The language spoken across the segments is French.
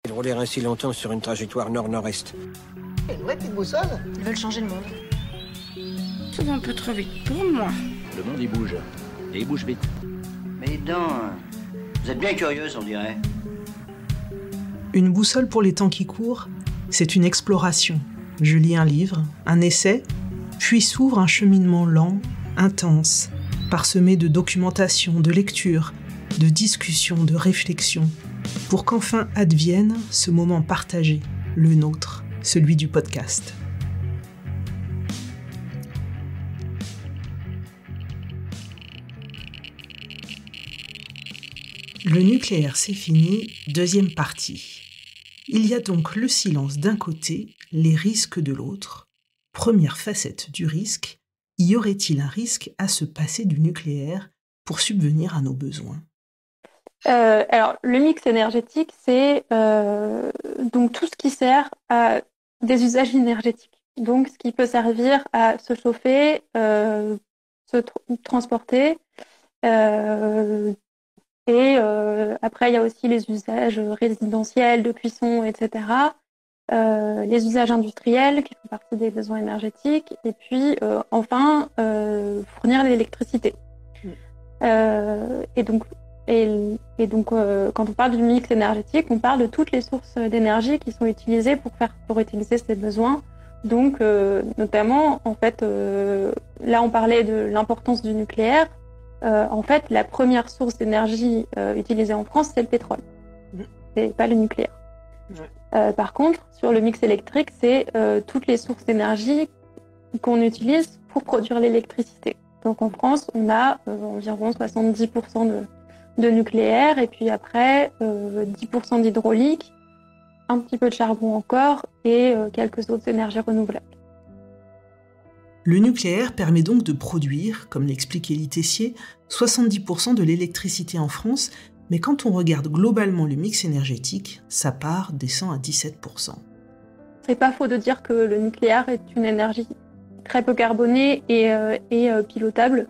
Ils roulèrent ainsi longtemps sur une trajectoire nord-nord-est. Une vraie petite boussole. Ils veulent changer le monde. Ça va un peu trop vite pour moi. Le monde il bouge. Et il bouge vite. Mais non, vous êtes bien curieuse, on dirait. Une boussole pour les temps qui courent, c'est une exploration. Je lis un livre, un essai, puis s'ouvre un cheminement lent, intense, parsemé de documentation, de lecture, de discussion, de réflexion, pour qu'enfin advienne ce moment partagé, le nôtre, celui du podcast. Le nucléaire, c'est fini, deuxième partie. Il y a donc le silence d'un côté, les risques de l'autre. Première facette du risque, y aurait-il un risque à se passer du nucléaire pour subvenir à nos besoins ? Alors, le mix énergétique, c'est donc tout ce qui sert à des usages énergétiques. Donc, ce qui peut servir à se chauffer, transporter. Après, il y a aussi les usages résidentiels, de cuisson, etc. Les usages industriels qui font partie des besoins énergétiques. Et puis, enfin, fournir l'électricité. Et donc, quand on parle du mix énergétique, on parle de toutes les sources d'énergie qui sont utilisées pour utiliser ces besoins. Donc, notamment, en fait, là, on parlait de l'importance du nucléaire. En fait, la première source d'énergie utilisée en France, c'est le pétrole. C'est pas le nucléaire. Par contre, sur le mix électrique, c'est toutes les sources d'énergie qu'on utilise pour produire l'électricité. Donc en France, on a environ 70% de nucléaire et puis après 10% d'hydraulique, un petit peu de charbon encore et quelques autres énergies renouvelables. Le nucléaire permet donc de produire, comme l'explique Élie Tessier, 70% de l'électricité en France, mais quand on regarde globalement le mix énergétique, sa part descend à 17%. C'est pas faux de dire que le nucléaire est une énergie très peu carbonée et pilotable.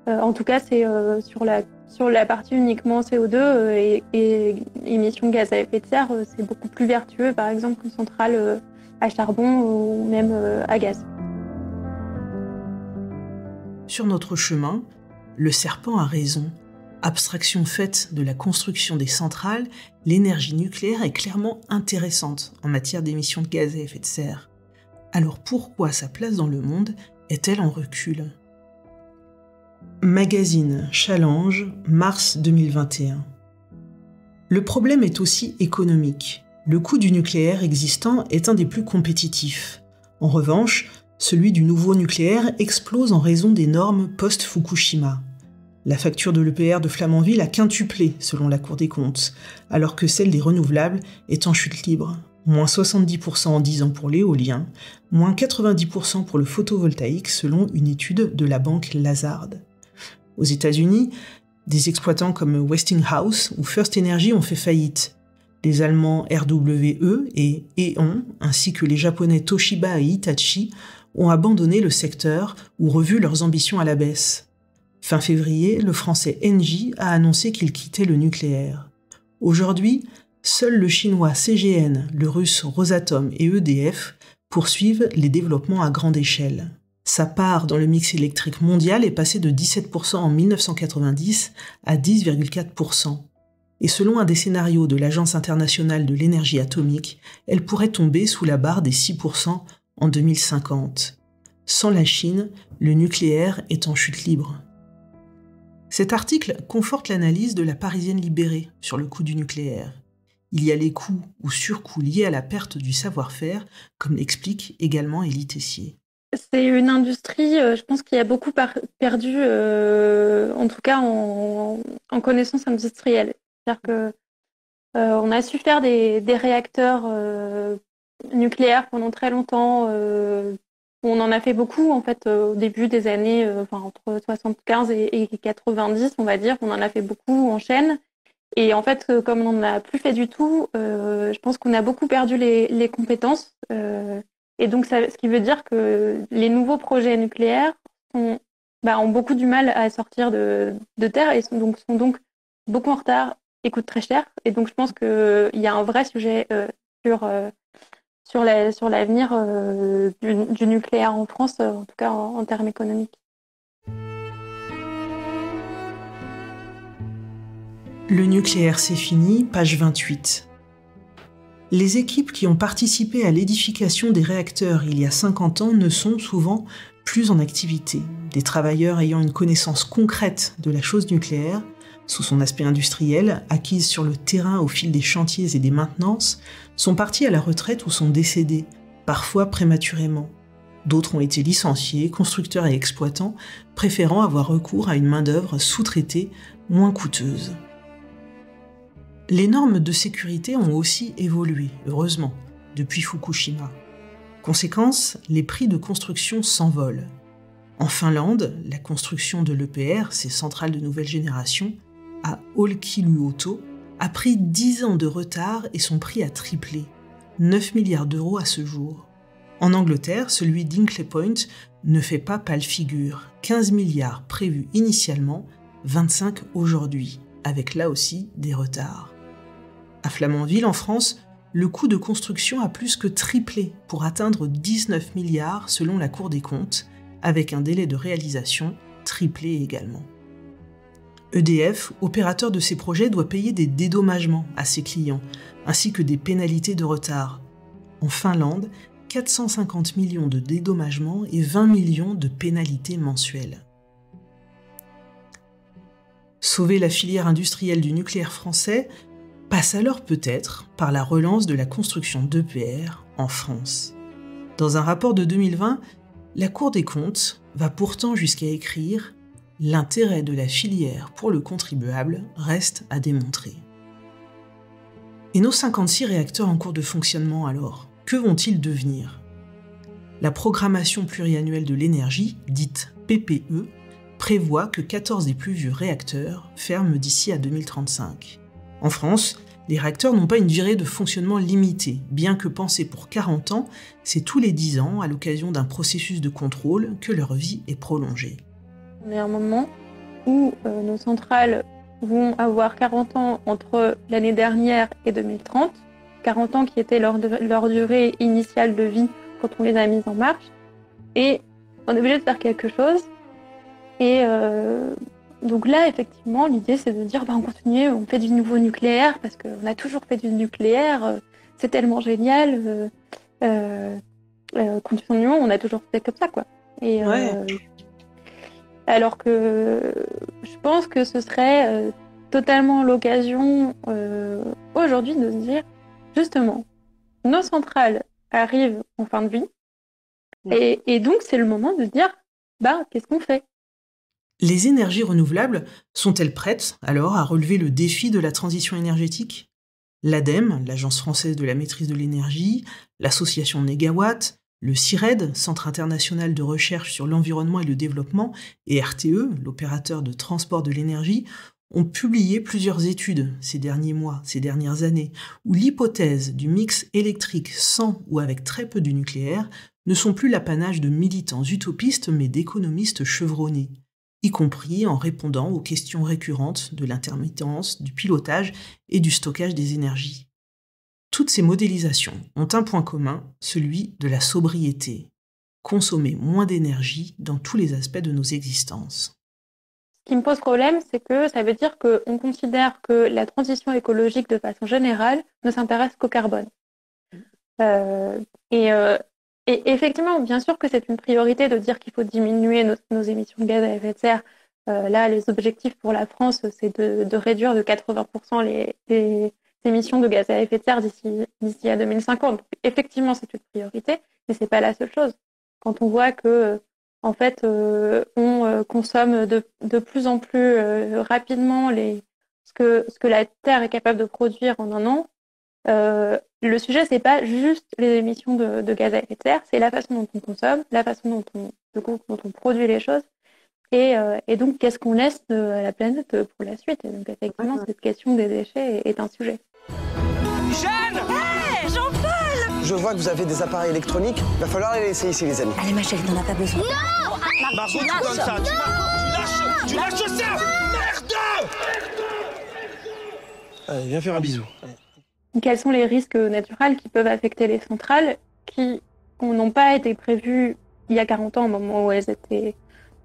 En tout cas, c'est sur la partie uniquement CO2 et émissions de gaz à effet de serre, c'est beaucoup plus vertueux, par exemple, qu'une centrale à charbon ou même à gaz. Sur notre chemin, le serpent a raison. Abstraction faite de la construction des centrales, l'énergie nucléaire est clairement intéressante en matière d'émissions de gaz à effet de serre. Alors pourquoi sa place dans le monde est-elle en recul ? Magazine Challenge, mars 2021. Le problème est aussi économique. Le coût du nucléaire existant est un des plus compétitifs. En revanche, celui du nouveau nucléaire explose en raison des normes post-Fukushima. La facture de l'EPR de Flamanville a quintuplé selon la Cour des comptes, alors que celle des renouvelables est en chute libre. Moins 70% en 10 ans pour l'éolien, moins 90% pour le photovoltaïque selon une étude de la banque Lazard. Aux États-Unis, des exploitants comme Westinghouse ou First Energy ont fait faillite. Les Allemands RWE et E.ON, ainsi que les Japonais Toshiba et Hitachi, ont abandonné le secteur ou revu leurs ambitions à la baisse. Fin février, le français Engie a annoncé qu'il quittait le nucléaire. Aujourd'hui, seuls le chinois CGN, le russe Rosatom et EDF poursuivent les développements à grande échelle. Sa part dans le mix électrique mondial est passée de 17% en 1990 à 10,4%. Et selon un des scénarios de l'Agence internationale de l'énergie atomique, elle pourrait tomber sous la barre des 6% en 2050. Sans la Chine, le nucléaire est en chute libre. Cet article conforte l'analyse de la Parisienne libérée sur le coût du nucléaire. Il y a les coûts ou surcoûts liés à la perte du savoir-faire, comme l'explique également Élie Tessier. C'est une industrie, je pense qu'il y a beaucoup perdu, en tout cas en connaissances industrielles. C'est-à-dire que on a su faire des réacteurs nucléaires pendant très longtemps. On en a fait beaucoup en fait au début des années, entre 75 et 90, on va dire. On en a fait beaucoup en chaîne. Et en fait, comme on n'en a plus fait du tout, je pense qu'on a beaucoup perdu les compétences. Et donc, ce qui veut dire que les nouveaux projets nucléaires ont beaucoup du mal à sortir de terre et sont donc beaucoup en retard coûte très cher. Et donc, je pense qu'il y a un vrai sujet sur l'avenir du nucléaire en France, en tout cas en termes économiques. Le nucléaire, c'est fini, page 28. Les équipes qui ont participé à l'édification des réacteurs il y a 50 ans ne sont souvent plus en activité. Des travailleurs ayant une connaissance concrète de la chose nucléaire, sous son aspect industriel, acquise sur le terrain au fil des chantiers et des maintenances, sont partis à la retraite ou sont décédés, parfois prématurément. D'autres ont été licenciés, constructeurs et exploitants, préférant avoir recours à une main-d'œuvre sous-traitée moins coûteuse. Les normes de sécurité ont aussi évolué, heureusement, depuis Fukushima. Conséquence, les prix de construction s'envolent. En Finlande, la construction de l'EPR, ces centrales de nouvelle génération, à Olkiluoto, a pris 10 ans de retard et son prix a triplé, 9 milliards d'euros à ce jour. En Angleterre, celui d'Hinkley Point ne fait pas pâle figure, 15 milliards prévus initialement, 25 aujourd'hui, avec là aussi des retards. À Flamanville, en France, le coût de construction a plus que triplé pour atteindre 19 milliards selon la Cour des comptes, avec un délai de réalisation triplé également. EDF, opérateur de ces projets, doit payer des dédommagements à ses clients, ainsi que des pénalités de retard. En Finlande, 450 millions de dédommagements et 20 millions de pénalités mensuelles. Sauver la filière industrielle du nucléaire français passe alors peut-être par la relance de la construction d'EPR en France. Dans un rapport de 2020, la Cour des comptes va pourtant jusqu'à écrire « L'intérêt de la filière pour le contribuable reste à démontrer ». Et nos 56 réacteurs en cours de fonctionnement alors, que vont-ils devenir ? La programmation pluriannuelle de l'énergie, dite PPE, prévoit que 14 des plus vieux réacteurs ferment d'ici à 2035. En France, les réacteurs n'ont pas une durée de fonctionnement limitée, bien que pensés pour 40 ans, c'est tous les 10 ans, à l'occasion d'un processus de contrôle, que leur vie est prolongée. On est à un moment où nos centrales vont avoir 40 ans entre l'année dernière et 2030, 40 ans qui étaient leur durée initiale de vie quand on les a mises en marche, et on est obligé de faire quelque chose, et donc là, effectivement, l'idée, c'est de dire, on continue, on fait du nouveau nucléaire, parce qu'on a toujours fait du nucléaire, c'est tellement génial, continuons, on a toujours fait comme ça, quoi. Et, alors que je pense que ce serait totalement l'occasion aujourd'hui de se dire, justement, nos centrales arrivent en fin de vie, et donc c'est le moment de dire, qu'est-ce qu'on fait ? Les énergies renouvelables sont-elles prêtes alors à relever le défi de la transition énergétique ? L'ADEME, l'Agence française de la maîtrise de l'énergie, l'association Négawatt, le CIRED, Centre international de recherche sur l'environnement et le développement, et RTE, l'opérateur de transport de l'énergie, ont publié plusieurs études ces derniers mois, ces dernières années, où l'hypothèse du mix électrique sans ou avec très peu du nucléaire ne sont plus l'apanage de militants utopistes mais d'économistes chevronnés, y compris en répondant aux questions récurrentes de l'intermittence, du pilotage et du stockage des énergies. Toutes ces modélisations ont un point commun, celui de la sobriété. Consommer moins d'énergie dans tous les aspects de nos existences. Ce qui me pose problème, c'est que ça veut dire qu'on considère que la transition écologique, de façon générale, ne s'intéresse qu'au carbone. Et effectivement, bien sûr que c'est une priorité de dire qu'il faut diminuer nos émissions de gaz à effet de serre. Là, les objectifs pour la France, c'est de réduire de 80% les émissions de gaz à effet de serre d'ici à 2050. Donc, effectivement, c'est une priorité, mais c'est pas la seule chose. Quand on voit que, en fait, on consomme de plus en plus rapidement ce que la Terre est capable de produire en un an, le sujet, c'est pas juste les émissions de gaz à effet de serre, c'est la façon dont on consomme, la façon dont on produit les choses, et donc qu'est-ce qu'on laisse à la planète pour la suite. Et donc effectivement, cette question des déchets est un sujet. Jeanne! Hé, Jean-Paul! Je vois que vous avez des appareils électroniques, il va falloir les laisser ici, les amis. Allez, ma chérie, t'en as pas besoin. Non! Margot, tu donnes ça, tu lâches ça! Merde! Allez, viens faire un bisou. Quels sont les risques naturels qui peuvent affecter les centrales qui n'ont pas été prévus il y a 40 ans au moment où elles étaient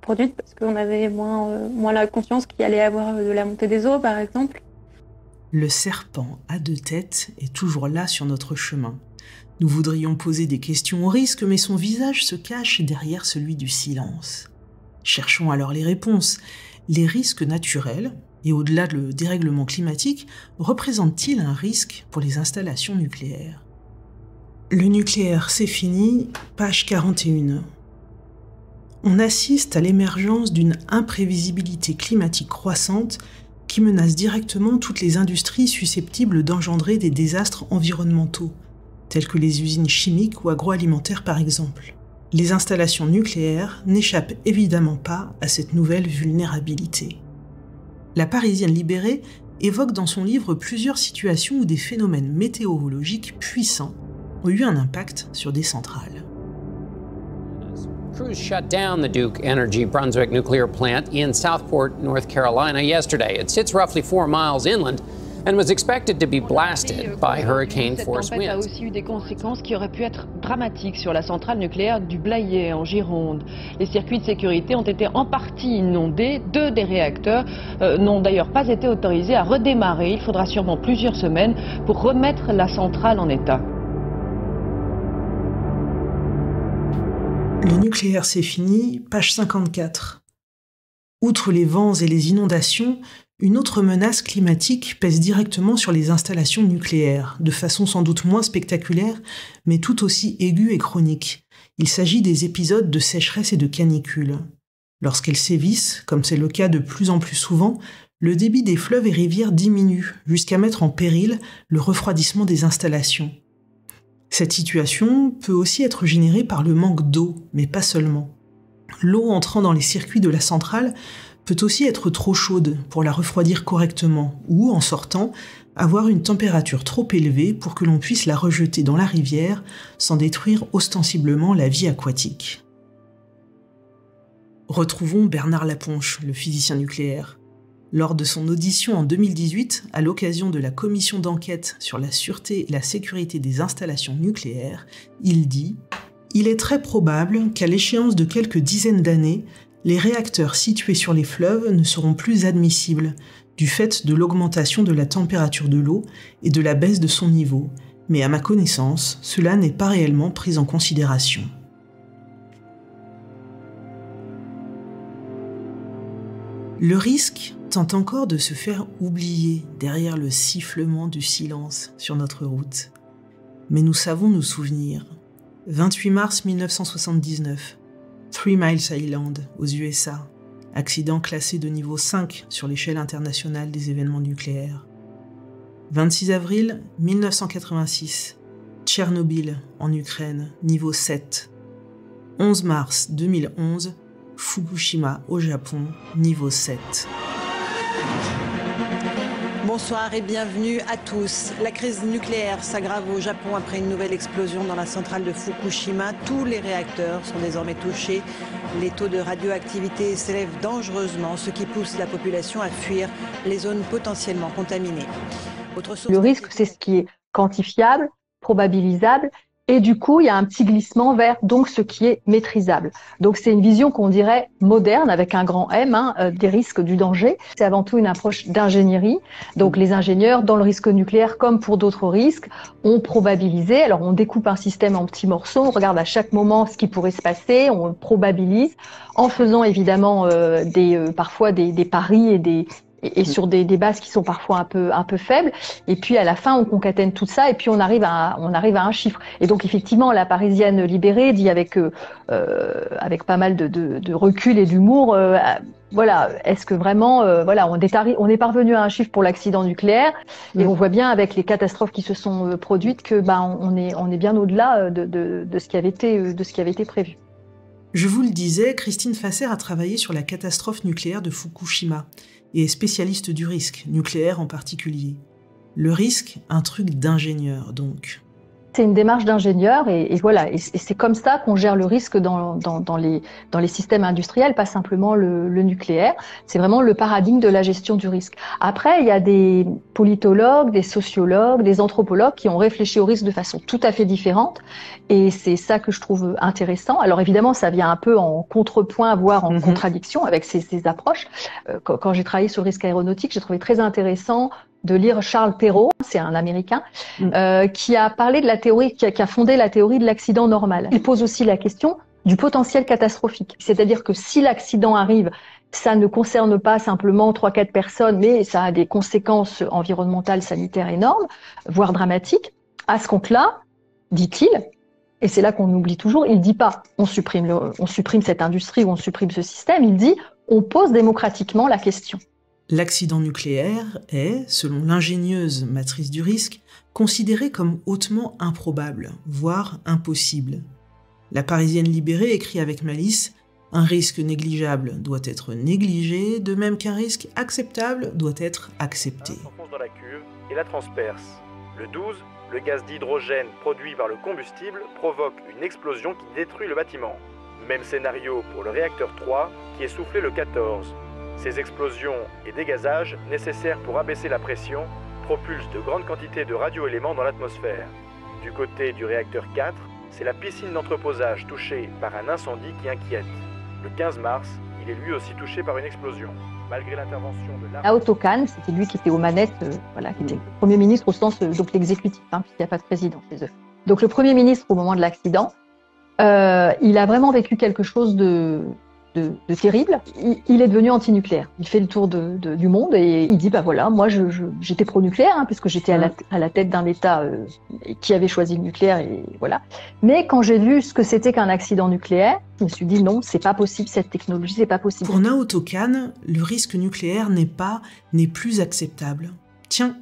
produites parce qu'on avait moins la conscience qu'il allait y avoir de la montée des eaux, par exemple. Le serpent à deux têtes est toujours là sur notre chemin. Nous voudrions poser des questions au risque, mais son visage se cache derrière celui du silence. Cherchons alors les réponses. Les risques naturels, et au-delà du dérèglement climatique, représentent-ils un risque pour les installations nucléaires ? Le nucléaire, c'est fini, page 41. On assiste à l'émergence d'une imprévisibilité climatique croissante qui menace directement toutes les industries susceptibles d'engendrer des désastres environnementaux, tels que les usines chimiques ou agroalimentaires par exemple. Les installations nucléaires n'échappent évidemment pas à cette nouvelle vulnérabilité. La Parisienne libérée évoque dans son livre plusieurs situations où des phénomènes météorologiques puissants ont eu un impact sur des centrales. Crews shut down the Duke Energy Brunswick nuclear plant in Southport, North Carolina yesterday. It sits roughly 4 miles inland and was expected to be blasted by hurricane-force winds. Cette tempête a aussi eu des conséquences qui auraient pu être dramatiques sur la centrale nucléaire du Blayais en Gironde. Les circuits de sécurité ont été en partie inondés. 2 des réacteurs n'ont d'ailleurs pas été autorisés à redémarrer. Il faudra sûrement plusieurs semaines pour remettre la centrale en état. Le nucléaire, c'est fini, page 54. Outre les vents et les inondations, une autre menace climatique pèse directement sur les installations nucléaires, de façon sans doute moins spectaculaire, mais tout aussi aiguë et chronique. Il s'agit des épisodes de sécheresse et de canicule. Lorsqu'elles sévissent, comme c'est le cas de plus en plus souvent, le débit des fleuves et rivières diminue, jusqu'à mettre en péril le refroidissement des installations. Cette situation peut aussi être générée par le manque d'eau, mais pas seulement. L'eau entrant dans les circuits de la centrale peut aussi être trop chaude pour la refroidir correctement, ou, en sortant, avoir une température trop élevée pour que l'on puisse la rejeter dans la rivière sans détruire ostensiblement la vie aquatique. Retrouvons Bernard Laponche, le physicien nucléaire. Lors de son audition en 2018, à l'occasion de la commission d'enquête sur la sûreté et la sécurité des installations nucléaires, il dit « Il est très probable qu'à l'échéance de quelques dizaines d'années, les réacteurs situés sur les fleuves ne seront plus admissibles du fait de l'augmentation de la température de l'eau et de la baisse de son niveau, mais à ma connaissance, cela n'est pas réellement pris en considération. » Le risque tente encore de se faire oublier derrière le sifflement du silence sur notre route. Mais nous savons nous souvenir. 28 mars 1979, 3 Miles Island, aux USA. Accident classé de niveau 5 sur l'échelle internationale des événements nucléaires. 26 avril 1986, Tchernobyl, en Ukraine, niveau 7. 11 mars 2011, Fukushima, au Japon, niveau 7. Bonsoir et bienvenue à tous. La crise nucléaire s'aggrave au Japon après une nouvelle explosion dans la centrale de Fukushima. Tous les réacteurs sont désormais touchés. Les taux de radioactivité s'élèvent dangereusement, ce qui pousse la population à fuir les zones potentiellement contaminées. Le risque, c'est ce qui est quantifiable, probabilisable. Et du coup, il y a un petit glissement vers donc ce qui est maîtrisable. Donc c'est une vision qu'on dirait moderne avec un grand M, des risques, du danger. C'est avant tout une approche d'ingénierie. Donc les ingénieurs, dans le risque nucléaire comme pour d'autres risques, ont probabilisé. Alors on découpe un système en petits morceaux, on regarde à chaque moment ce qui pourrait se passer, on le probabilise en faisant évidemment parfois des paris et sur des bases qui sont parfois un peu faibles. Et puis à la fin, on concatène tout ça et puis on arrive à un chiffre. Et donc effectivement, la Parisienne libérée dit avec pas mal de recul et d'humour, voilà, est-ce que vraiment, on est parvenu à un chiffre pour l'accident nucléaire et on voit bien avec les catastrophes qui se sont produites que on est bien au-delà de ce qui avait été prévu. Je vous le disais, Christine Fasser a travaillé sur la catastrophe nucléaire de Fukushima et est spécialiste du risque, nucléaire en particulier. Le risque, un truc d'ingénieur donc. C'est une démarche d'ingénieur et voilà. Et c'est comme ça qu'on gère le risque dans les systèmes industriels, pas simplement le nucléaire. C'est vraiment le paradigme de la gestion du risque. Après, il y a des politologues, des sociologues, des anthropologues qui ont réfléchi au risque de façon tout à fait différente. Et c'est ça que je trouve intéressant. Alors évidemment, ça vient un peu en contrepoint, voire en contradiction avec ces approches. Quand j'ai travaillé sur le risque aéronautique, j'ai trouvé très intéressant de lire Charles Perrow, c'est un Américain, qui a parlé de la théorie, qui a fondé la théorie de l'accident normal. Il pose aussi la question du potentiel catastrophique. C'est-à-dire que si l'accident arrive, ça ne concerne pas simplement 3-4 personnes, mais ça a des conséquences environnementales, sanitaires énormes, voire dramatiques. À ce compte-là, dit-il, et c'est là qu'on oublie toujours, il dit pas on supprime cette industrie ou on supprime ce système, il dit on pose démocratiquement la question. L'accident nucléaire est, selon l'ingénieuse matrice du risque, considéré comme hautement improbable, voire impossible. La Parisienne libérée écrit avec malice « Un risque négligeable doit être négligé, de même qu'un risque acceptable doit être accepté. » S'enfonce dans la cuve et la transperce. Le 12, le gaz d'hydrogène produit par le combustible provoque une explosion qui détruit le bâtiment. Même scénario pour le réacteur 3 qui est soufflé le 14. Ces explosions et dégazages, nécessaires pour abaisser la pression, propulsent de grandes quantités de radioéléments dans l'atmosphère. Du côté du réacteur 4, c'est la piscine d'entreposage touchée par un incendie qui inquiète. Le 15 mars, il est lui aussi touché par une explosion. Malgré l'intervention de Naoto Kan, c'était lui qui était aux manettes, qui était le Premier ministre au sens donc l'exécutif, puisqu'il n'y a pas de président chez eux. Donc le Premier ministre, au moment de l'accident, il a vraiment vécu quelque chose de terrible. Il est devenu anti-nucléaire. Il fait le tour du monde et il dit voilà, moi j'étais pro-nucléaire puisque j'étais à la tête d'un État qui avait choisi le nucléaire et voilà. Mais quand j'ai vu ce que c'était qu'un accident nucléaire, je me suis dit non, c'est pas possible, cette technologie, c'est pas possible. Pour Naoto Kan, le risque nucléaire n'est plus acceptable. Tiens,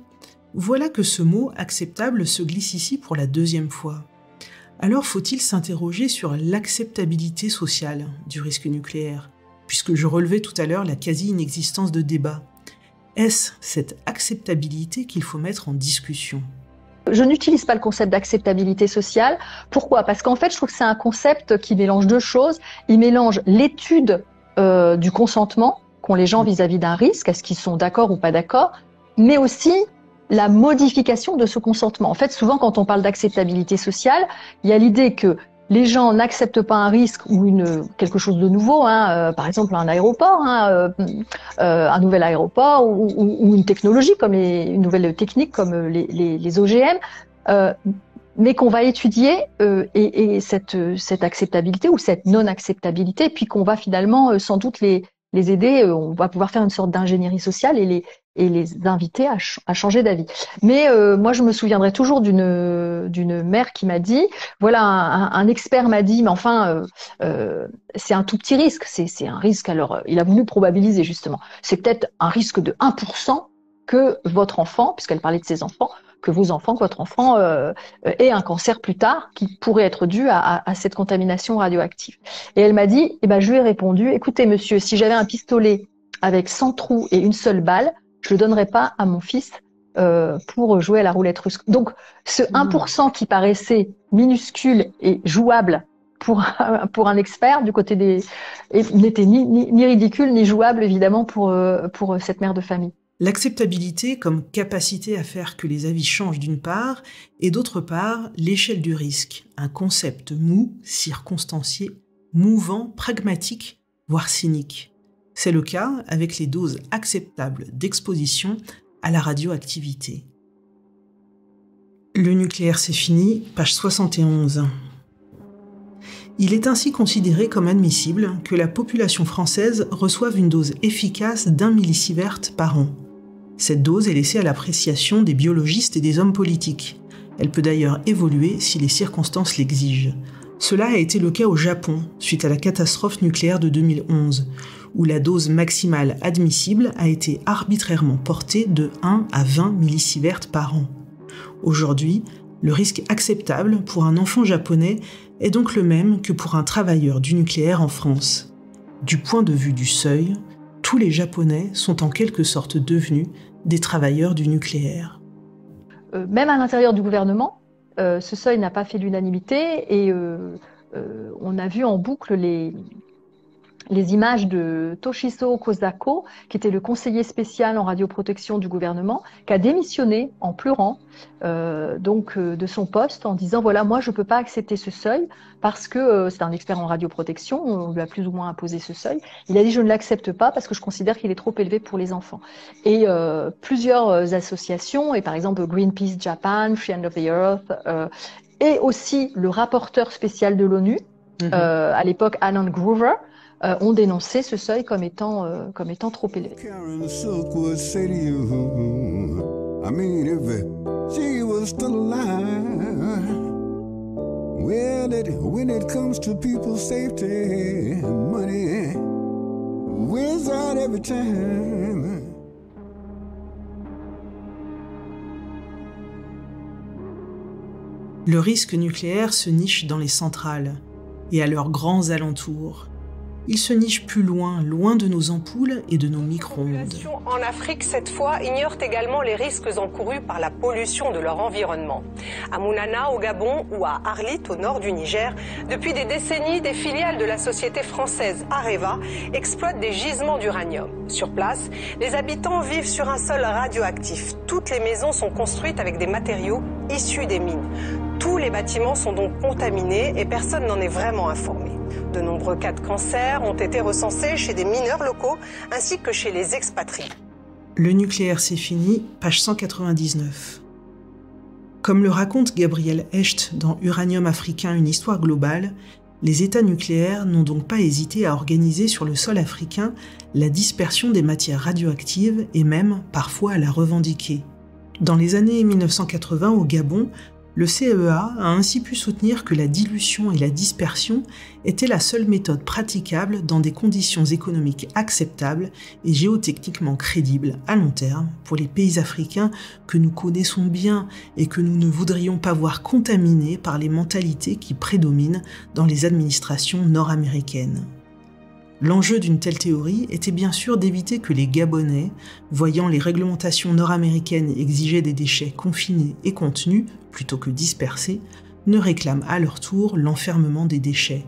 voilà que ce mot acceptable se glisse ici pour la deuxième fois. Alors faut-il s'interroger sur l'acceptabilité sociale du risque nucléaire, puisque je relevais tout à l'heure la quasi-inexistence de débat. Est-ce cette acceptabilité qu'il faut mettre en discussion ? Je n'utilise pas le concept d'acceptabilité sociale. Pourquoi ? Parce qu'en fait, je trouve que c'est un concept qui mélange deux choses. Il mélange l'étude du consentement qu'ont les gens vis-à-vis d'un risque, est-ce qu'ils sont d'accord ou pas d'accord, mais aussi la modification de ce consentement. En fait, souvent, quand on parle d'acceptabilité sociale, il y a l'idée que les gens n'acceptent pas un risque ou quelque chose de nouveau, par exemple un aéroport, un nouvel aéroport ou une technologie comme une nouvelle technique comme les OGM, mais qu'on va étudier et cette acceptabilité ou cette non-acceptabilité, puis qu'on va finalement sans doute les aider, on va pouvoir faire une sorte d'ingénierie sociale et les inviter à changer d'avis. Mais moi, je me souviendrai toujours d'une mère qui m'a dit, voilà, un expert m'a dit, mais enfin, c'est un tout petit risque, c'est un risque, alors il a voulu probabiliser justement, c'est peut-être un risque de 1% que votre enfant, puisqu'elle parlait de ses enfants, que votre enfant ait un cancer plus tard qui pourrait être dû à cette contamination radioactive. Et elle m'a dit, je lui ai répondu, écoutez monsieur, si j'avais un pistolet avec 100 trous et une seule balle, je le donnerais pas à mon fils pour jouer à la roulette russe. Donc ce 1% qui paraissait minuscule et jouable pour un expert du côté n'était ni ridicule ni jouable évidemment pour cette mère de famille. L'acceptabilité comme capacité à faire que les avis changent d'une part, et d'autre part, l'échelle du risque, un concept mou, circonstancié, mouvant, pragmatique, voire cynique. C'est le cas avec les doses acceptables d'exposition à la radioactivité. Le nucléaire, c'est fini, page 71. Il est ainsi considéré comme admissible que la population française reçoive une dose efficace d'1 millisievert par an. Cette dose est laissée à l'appréciation des biologistes et des hommes politiques. Elle peut d'ailleurs évoluer si les circonstances l'exigent. Cela a été le cas au Japon, suite à la catastrophe nucléaire de 2011, où la dose maximale admissible a été arbitrairement portée de 1 à 20 millisieverts par an. Aujourd'hui, le risque acceptable pour un enfant japonais est donc le même que pour un travailleur du nucléaire en France. Du point de vue du seuil, tous les Japonais sont en quelque sorte devenus des travailleurs du nucléaire. Même à l'intérieur du gouvernement, ce seuil n'a pas fait l'unanimité et on a vu en boucle les images de Toshizo Kozako, qui était le conseiller spécial en radioprotection du gouvernement, qui a démissionné en pleurant de son poste en disant voilà, moi je peux pas accepter ce seuil parce que c'est un expert en radioprotection, on lui a plus ou moins imposé ce seuil. Il a dit je ne l'accepte pas parce que je considère qu'il est trop élevé pour les enfants. Et plusieurs associations, et par exemple Greenpeace Japan, Friends of the Earth, et aussi le rapporteur spécial de l'ONU, à l'époque Alan Groover, ont dénoncé ce seuil comme étant trop élevé. Le risque nucléaire se niche dans les centrales et à leurs grands alentours. Il se niche plus loin, loin de nos ampoules et de nos micro-ondes. Les populations en Afrique, cette fois, ignorent également les risques encourus par la pollution de leur environnement. À Mounana, au Gabon, ou à Arlit, au nord du Niger, depuis des décennies, des filiales de la société française Areva exploitent des gisements d'uranium. Sur place, les habitants vivent sur un sol radioactif. Toutes les maisons sont construites avec des matériaux issus des mines. Tous les bâtiments sont donc contaminés et personne n'en est vraiment informé. De nombreux cas de cancer ont été recensés chez des mineurs locaux ainsi que chez les expatriés. Le nucléaire, c'est fini, page 199. Comme le raconte Gabriel Hecht dans Uranium africain, une histoire globale, les États nucléaires n'ont donc pas hésité à organiser sur le sol africain la dispersion des matières radioactives et même, parfois, à la revendiquer. Dans les années 1980, au Gabon, le CEA a ainsi pu soutenir que la dilution et la dispersion étaient la seule méthode praticable dans des conditions économiques acceptables et géotechniquement crédibles à long terme pour les pays africains que nous connaissons bien et que nous ne voudrions pas voir contaminés par les mentalités qui prédominent dans les administrations nord-américaines. L'enjeu d'une telle théorie était bien sûr d'éviter que les Gabonais, voyant les réglementations nord-américaines exiger des déchets confinés et contenus plutôt que dispersés, ne réclament à leur tour l'enfermement des déchets.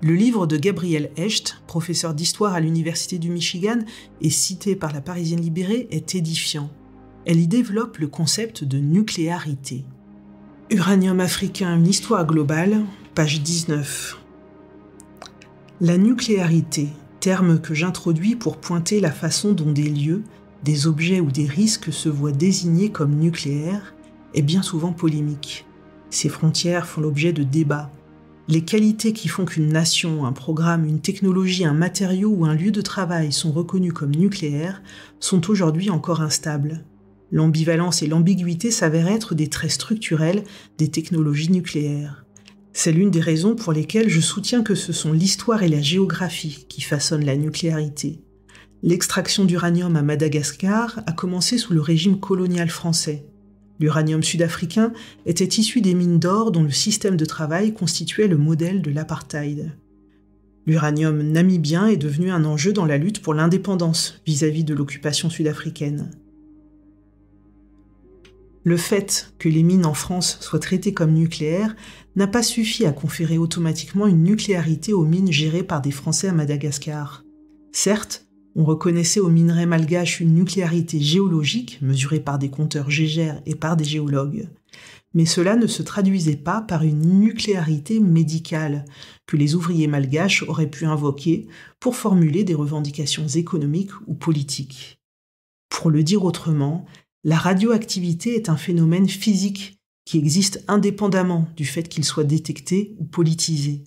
Le livre de Gabriel Hecht, professeur d'histoire à l'Université du Michigan et cité par la Parisienne libérée, est édifiant. Elle y développe le concept de nucléarité. Uranium africain, une histoire globale, page 19. La nucléarité, terme que j'introduis pour pointer la façon dont des lieux, des objets ou des risques se voient désignés comme nucléaires, est bien souvent polémique. Ces frontières font l'objet de débats. Les qualités qui font qu'une nation, un programme, une technologie, un matériau ou un lieu de travail sont reconnus comme nucléaires sont aujourd'hui encore instables. L'ambivalence et l'ambiguïté s'avèrent être des traits structurels des technologies nucléaires. C'est l'une des raisons pour lesquelles je soutiens que ce sont l'histoire et la géographie qui façonnent la nucléarité. L'extraction d'uranium à Madagascar a commencé sous le régime colonial français. L'uranium sud-africain était issu des mines d'or dont le système de travail constituait le modèle de l'apartheid. L'uranium namibien est devenu un enjeu dans la lutte pour l'indépendance vis-à-vis de l'occupation sud-africaine. Le fait que les mines en France soient traitées comme nucléaires n'a pas suffi à conférer automatiquement une nucléarité aux mines gérées par des Français à Madagascar. Certes, on reconnaissait aux minerais malgaches une nucléarité géologique, mesurée par des compteurs Geiger et par des géologues. Mais cela ne se traduisait pas par une nucléarité médicale que les ouvriers malgaches auraient pu invoquer pour formuler des revendications économiques ou politiques. Pour le dire autrement, la radioactivité est un phénomène physique qui existe indépendamment du fait qu'il soit détecté ou politisé.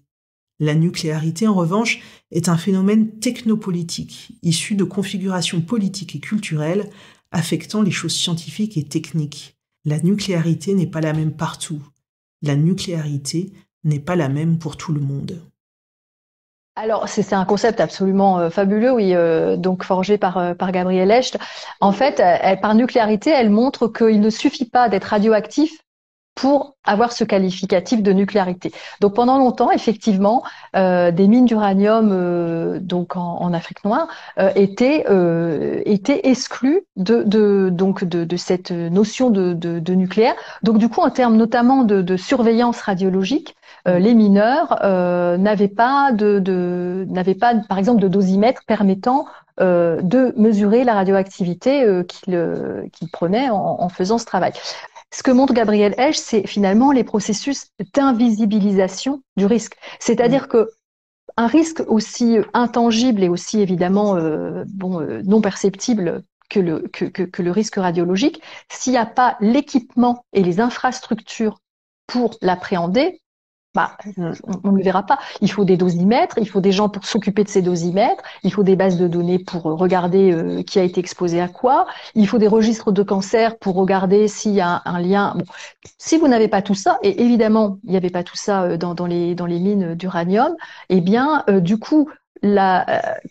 La nucléarité, en revanche, est un phénomène technopolitique, issu de configurations politiques et culturelles affectant les choses scientifiques et techniques. La nucléarité n'est pas la même partout. La nucléarité n'est pas la même pour tout le monde. Alors, c'est un concept absolument fabuleux, oui, donc forgé par Gabriel Hecht. En fait, par nucléarité, elle montre qu'il ne suffit pas d'être radioactif pour avoir ce qualificatif de nucléarité. Donc pendant longtemps, effectivement, des mines d'uranium donc en Afrique noire étaient exclues de cette notion de nucléaire. Donc du coup, en termes notamment de surveillance radiologique, les mineurs n'avaient pas par exemple de dosimètre permettant de mesurer la radioactivité qu'ils prenaient en faisant ce travail. Ce que montre Gabriel Hecht, c'est finalement les processus d'invisibilisation du risque. C'est-à-dire que un risque aussi intangible et aussi évidemment non perceptible que le risque radiologique, s'il n'y a pas l'équipement et les infrastructures pour l'appréhender, on ne le verra pas. Il faut des dosimètres, il faut des gens pour s'occuper de ces dosimètres, il faut des bases de données pour regarder qui a été exposé à quoi, il faut des registres de cancer pour regarder s'il y a un lien. Bon, si vous n'avez pas tout ça, et évidemment il n'y avait pas tout ça dans les mines d'uranium, eh bien du coup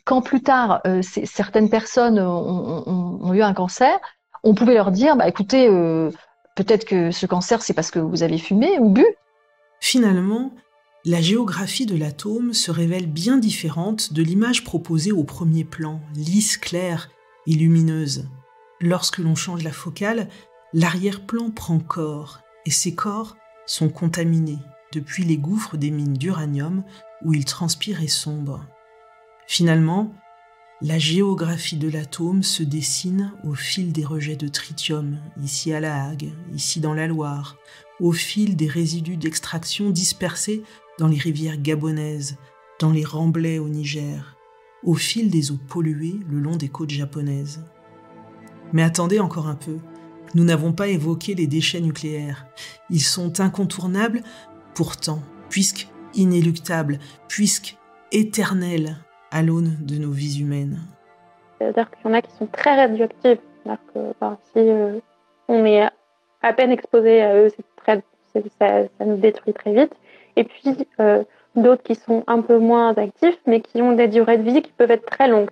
quand plus tard certaines personnes ont eu un cancer, on pouvait leur dire écoutez, peut-être que ce cancer c'est parce que vous avez fumé ou bu. Finalement, la géographie de l'atome se révèle bien différente de l'image proposée au premier plan, lisse, claire et lumineuse. Lorsque l'on change la focale, l'arrière-plan prend corps, et ces corps sont contaminés depuis les gouffres des mines d'uranium où ils transpirent et sombrent. Finalement, la géographie de l'atome se dessine au fil des rejets de tritium, ici à La Hague, ici dans la Loire, au fil des résidus d'extraction dispersés dans les rivières gabonaises, dans les remblais au Niger, au fil des eaux polluées le long des côtes japonaises. Mais attendez encore un peu, nous n'avons pas évoqué les déchets nucléaires. Ils sont incontournables, pourtant, puisque inéluctables, puisque éternels à l'aune de nos vies humaines. C'est-à-dire qu'il y en a qui sont très radioactifs. C'est-à-dire que si on est à peine exposé à eux, ça nous détruit très vite. Et puis d'autres qui sont un peu moins actifs, mais qui ont des durées de vie qui peuvent être très longues.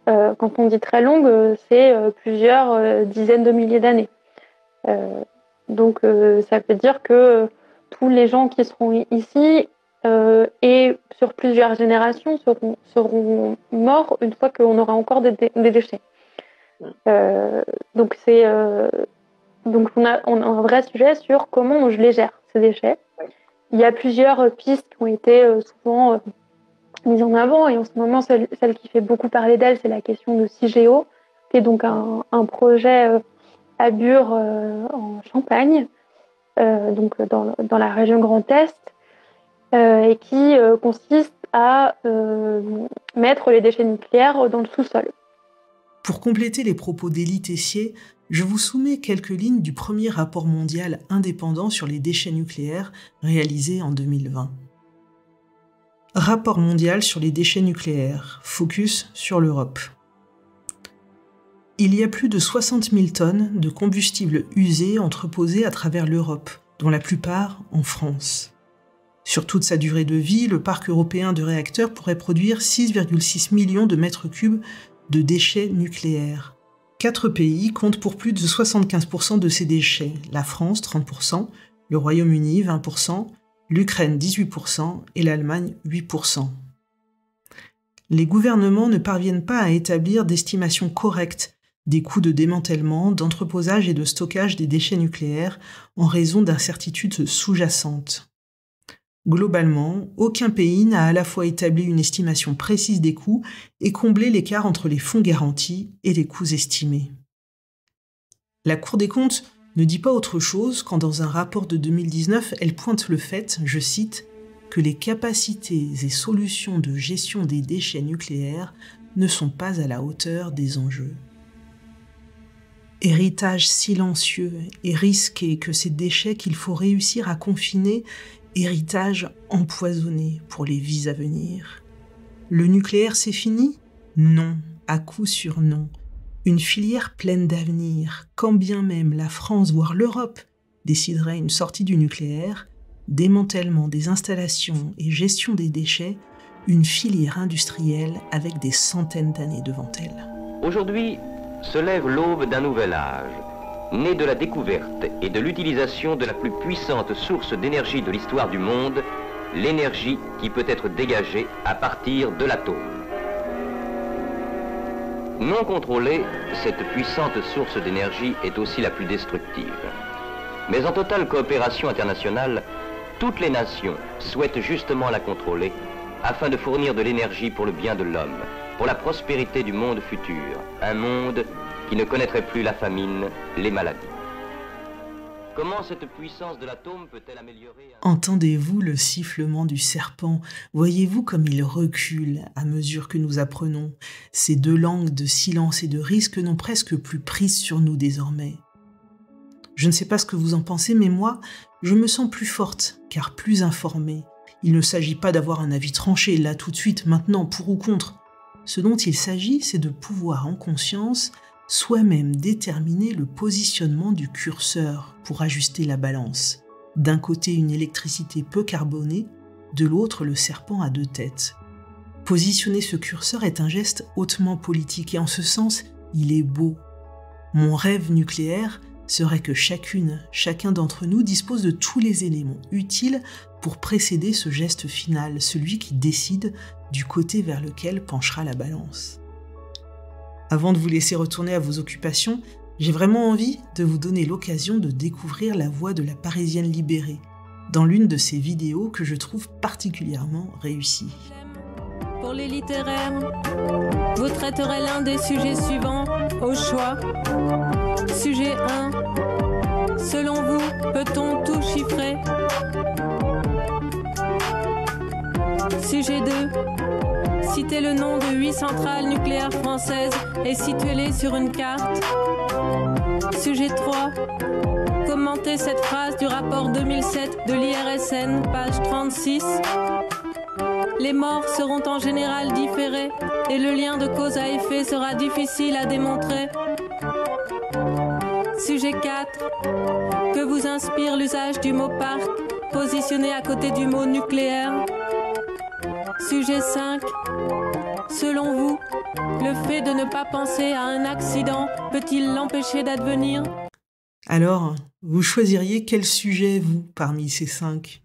Quand on dit très longue, c'est plusieurs dizaines de milliers d'années. Donc ça veut dire que tous les gens qui seront ici et sur plusieurs générations seront morts une fois qu'on aura encore des déchets. Donc on a un vrai sujet sur comment je les gère, ces déchets. Il y a plusieurs pistes qui ont été souvent mises en avant, et en ce moment, celle qui fait beaucoup parler d'elle, c'est la question de CIGEO, qui est donc un projet à Bure, en Champagne, donc dans la région Grand Est, et qui consiste à mettre les déchets nucléaires dans le sous-sol. Pour compléter les propos d'Élie Tessier, je vous soumets quelques lignes du premier rapport mondial indépendant sur les déchets nucléaires réalisé en 2020. Rapport mondial sur les déchets nucléaires, focus sur l'Europe. Il y a plus de 60 000 tonnes de combustibles usés entreposés à travers l'Europe, dont la plupart en France. Sur toute sa durée de vie, le parc européen de réacteurs pourrait produire 6,6 millions de mètres cubes de déchets nucléaires. 4 pays comptent pour plus de 75% de ces déchets. La France, 30%, le Royaume-Uni, 20%, l'Ukraine, 18% et l'Allemagne, 8%. Les gouvernements ne parviennent pas à établir d'estimation correcte des coûts de démantèlement, d'entreposage et de stockage des déchets nucléaires en raison d'incertitudes sous-jacentes. Globalement, aucun pays n'a à la fois établi une estimation précise des coûts et comblé l'écart entre les fonds garantis et les coûts estimés. La Cour des comptes ne dit pas autre chose quand dans un rapport de 2019, elle pointe le fait, je cite, que les capacités et solutions de gestion des déchets nucléaires ne sont pas à la hauteur des enjeux. Héritage silencieux et risqué que ces déchets qu'il faut réussir à confiner, héritage empoisonné pour les vies à venir. Le nucléaire, c'est fini ? Non, à coup sûr non. Une filière pleine d'avenir, quand bien même la France, voire l'Europe, déciderait une sortie du nucléaire, démantèlement des installations et gestion des déchets, une filière industrielle avec des centaines d'années devant elle. Aujourd'hui se lève l'aube d'un nouvel âge, né de la découverte et de l'utilisation de la plus puissante source d'énergie de l'histoire du monde, l'énergie qui peut être dégagée à partir de l'atome. Non contrôlée, cette puissante source d'énergie est aussi la plus destructive. Mais en totale coopération internationale, toutes les nations souhaitent justement la contrôler afin de fournir de l'énergie pour le bien de l'homme, pour la prospérité du monde futur, un monde qui ne connaîtrait plus la famine, les maladies. Comment cette puissance de l'atome peut-elle améliorer... Entendez-vous le sifflement du serpent? Voyez-vous comme il recule à mesure que nous apprenons? Ces deux langues de silence et de risque n'ont presque plus prise sur nous désormais. Je ne sais pas ce que vous en pensez, mais moi, je me sens plus forte, car plus informée. Il ne s'agit pas d'avoir un avis tranché, là tout de suite, maintenant, pour ou contre. Ce dont il s'agit, c'est de pouvoir en conscience soi-même déterminer le positionnement du curseur pour ajuster la balance. D'un côté, une électricité peu carbonée, de l'autre, le serpent à deux têtes. Positionner ce curseur est un geste hautement politique et en ce sens, il est beau. Mon rêve nucléaire serait que chacun d'entre nous dispose de tous les éléments utiles pour précéder ce geste final, celui qui décide du côté vers lequel penchera la balance. Avant de vous laisser retourner à vos occupations, j'ai vraiment envie de vous donner l'occasion de découvrir la voix de la Parisienne libérée, dans l'une de ses vidéos que je trouve particulièrement réussie. Pour les littéraires, vous traiterez l'un des sujets suivants au choix. Sujet 1. Selon vous, peut-on tout chiffrer? Sujet 2. Citez le nom de 8 centrales nucléaires françaises et situez-les sur une carte. Sujet 3. Commentez cette phrase du rapport 2007 de l'IRSN, page 36. Les morts seront en général différés et le lien de cause à effet sera difficile à démontrer. Sujet 4. Que vous inspire l'usage du mot parc, positionné à côté du mot nucléaire? Sujet 5. Selon vous, le fait de ne pas penser à un accident peut-il l'empêcher d'advenir? Alors, vous choisiriez quel sujet, vous, parmi ces 5?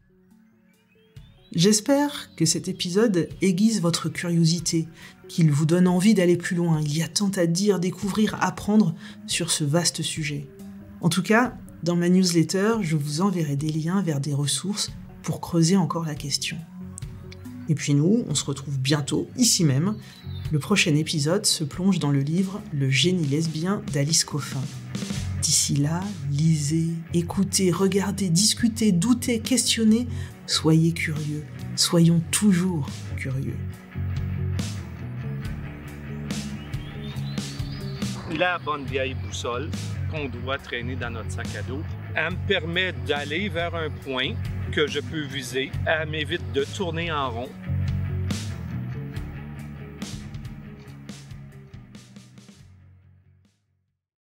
J'espère que cet épisode aiguise votre curiosité, qu'il vous donne envie d'aller plus loin. Il y a tant à dire, découvrir, apprendre sur ce vaste sujet. En tout cas, dans ma newsletter, je vous enverrai des liens vers des ressources pour creuser encore la question. Et puis nous, on se retrouve bientôt, ici même. Le prochain épisode se plonge dans le livre « Le génie lesbien » d'Alice Coffin. D'ici là, lisez, écoutez, regardez, discutez, doutez, questionnez. Soyez curieux, soyons toujours curieux. La bonne vieille boussole qu'on doit traîner dans notre sac à dos, elle me permet d'aller vers un point que je peux viser. Elle m'évite de tourner en rond